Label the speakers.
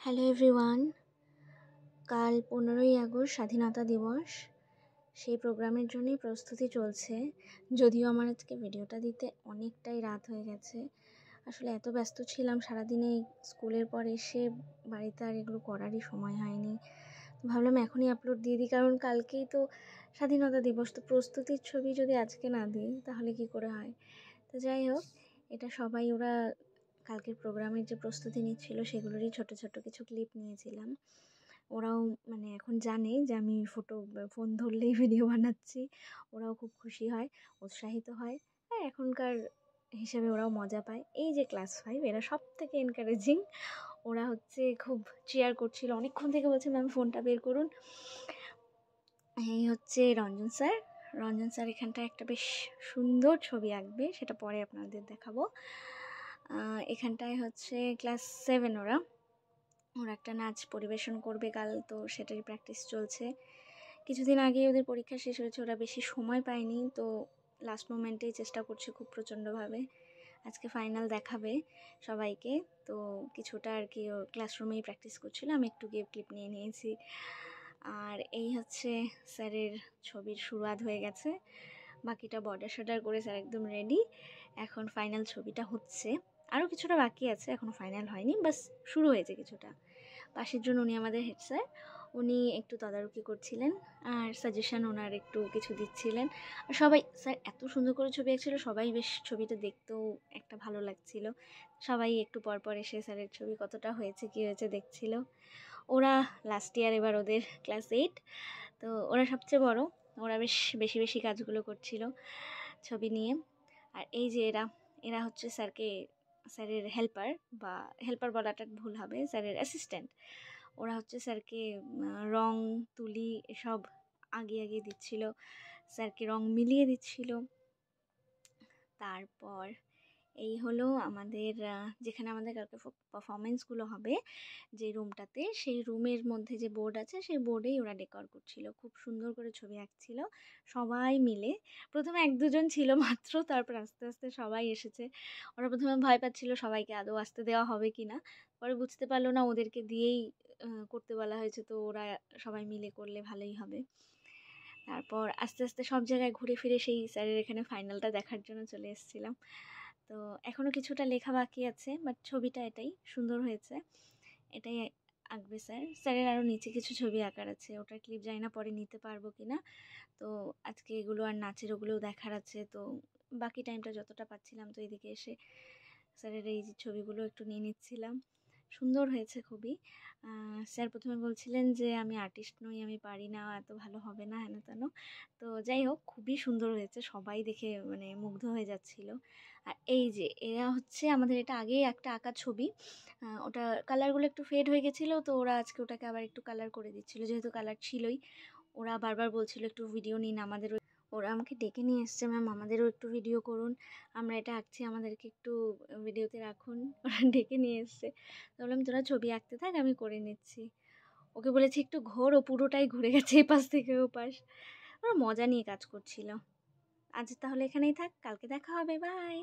Speaker 1: Hello everyone, কাল 15ই August স্বাধীনতা দিবস। সেই প্রোগ্রামের জন্যই প্রস্তুতি চলছে। যদিও আমার আজকে ভিডিওটা দিতে অনেকটাই রাত হয়ে গেছে। আসলে এত ব্যস্ত ছিলাম সারাদিনে, স্কুলের পর এসে বাড়িতে আর এগুলো করারই সময় হয়নি। ভাবলাম এখনই আপলোড দিয়ে দিই, কারণ কালকেই তো স্বাধীনতা দিবস। তো প্রস্তুতির ছবি যদি আজকে না দিই তাহলে কি করে হয়। তো যাই হোক, এটা সবাই ওরা কালকের প্রোগ্রামের যে প্রস্তুতি নিচ্ছিল সেগুলোরই ছোট ছোট কিছু ক্লিপ নিয়েছিলাম। ওরাও এখন জানে যে আমি ফোন ধরলেই ভিডিও বানাচ্ছি। ওরাও খুব খুশি হয়, উৎসাহিত হয়, আর এখনকার হিসেবে ওরাও মজা পায়। এই যে ক্লাস 5, এরা সব থেকে এনকারেজিং। ওরা খুব চেয়ার করছিল, অনেকক্ষণ থেকে বলছে ম্যাম ফোনটা বের করুন। এই রঞ্জন স্যার এখানটায় একটা বেশ সুন্দর ছবি আঁকবে, সেটা পরে আপনাদের দেখাবো। এখানটায় ক্লাস 7, ওরা একটা নাচ পরিবেশন করবে কাল, তো সেটারই প্র্যাকটিস চলছে। কিছুদিন আগে ওদের পরীক্ষা শেষ হয়েছে, ওরা বেশি সময় পায়নি, তো লাস্ট মোমেন্টেই চেষ্টা করছে খুব প্রচণ্ডভাবে। আজকে ফাইনাল দেখাবে সবাইকে, তো কিছুটা আর কি ও ক্লাসরুমেই প্র্যাকটিস করছিল, আমি একটু গিয়ে ক্লিপ নিয়ে নিয়েছি। আর এই স্যারের ছবির শুরুয়াত হয়ে গেছে, বাকিটা বর্ডার করে স্যার একদম রেডি। এখন ফাইনাল ছবিটা হচ্ছে, আরও কিছুটা বাকি আছে, এখনও ফাইনাল হয়নি, বাস শুরু হয়েছে কিছুটা। পাশের জন্য উনি আমাদের হেড স্যার, উনি একটু তদারকি করছিলেন আর সাজেশন ওনার একটু কিছু দিচ্ছিলেন। আর সবাই, স্যার এত সুন্দর করে ছবি আঁকছিল, সবাই বেশ ছবিটা দেখতেও একটা ভালো লাগছিল। সবাই একটু পর এসে স্যারের ছবি কতটা হয়েছে কী হয়েছে দেখছিল। ওরা লাস্ট ইয়ার, এবার ওদের ক্লাস 8, তো ওরা সবচেয়ে বড়, ওরা বেশি কাজগুলো করছিল ছবি নিয়ে। আর এই যে এরা স্যারের হেল্পার বলাটা ভুল হবে, স্যারের অ্যাসিস্ট্যান্ট। ওরা স্যারকে রং তুলি এসব আগে দিচ্ছিল, স্যারকে রং মিলিয়ে দিচ্ছিল। তারপর এই হলো আমাদের যেখানে আমাদের কালকে পারফরমেন্সগুলো হবে, যে রুমটাতে, সেই রুমের মধ্যে যে বোর্ড আছে সেই বোর্ডেই ওরা ডেকর করছিল, খুব সুন্দর করে ছবি আঁকছিল সবাই মিলে। প্রথমে 1-2 জন ছিল মাত্র, তারপর আস্তে আস্তে সবাই এসেছে। ওরা প্রথমে ভয় পাচ্ছিল সবাইকে আদৌ আসতে দেওয়া হবে কি না, পরে বুঝতে পারলো না ওদেরকে দিয়েই করতে বলা হয়েছে, তো ওরা সবাই মিলে করলে ভালোই হবে। তারপর আস্তে আস্তে সব জায়গায় ঘুরে ফিরে সেই স্যারের এখানে ফাইনালটা দেখার জন্য চলে এসেছিলাম। তো এখনও কিছুটা লেখা বাকি আছে, বাট ছবিটা এটাই সুন্দর হয়েছে, এটাই আঁকবে স্যারের আরও নিচে কিছু ছবি আঁকার আছে, ওটার ক্লিপ জানি না পরে নিতে পারবো কি না। তো আজকে এগুলো আর নাচের ওগুলোও দেখার আছে, তো বাকি টাইমটা যতটা পাচ্ছিলাম তো এদিকে এসে স্যারের এই যে ছবিগুলো একটু নিয়ে নিচ্ছিলাম। সুন্দর হয়েছে খুবই। স্যার প্রথমে বলছিলেন যে আমি আর্টিস্ট নই, আমি পারি না, এত ভালো হবে না, হেন তেন। তো যাই হোক, খুবই সুন্দর হয়েছে, সবাই দেখে মুগ্ধ হয়ে যাচ্ছিল। আর এই যে এরা আমাদের, এটা আগেই একটা আঁকা ছবি, ওটা কালারগুলো একটু ফেড হয়ে গেছিলো, তো ওরা আজকে ওটাকে আবার একটু কালার করে দিচ্ছিলো, যেহেতু কালার ছিলই। ওরা বারবার বলছিল একটু ভিডিও নিন আমাদেরও। ওরা আমাকে ডেকে নিয়ে এসছে, ম্যাম আমাদেরও একটু ভিডিও করুন, আমরা এটা আঁকছি, আমাদেরকে একটু ভিডিওতে রাখুন। ওরা ডেকে নিয়ে এসছে, বললাম তোরা ছবি আঁকতে থাক, আমি করে নিচ্ছি। ওকে বলেছি একটু ঘোর, ও পুরোটাই ঘুরে গেছে এপাশ থেকে ওপাশ। ওরা মজা নিয়ে কাজ করছিল। আজ তাহলে এখানেই থাক, কালকে দেখা হবে, বাই।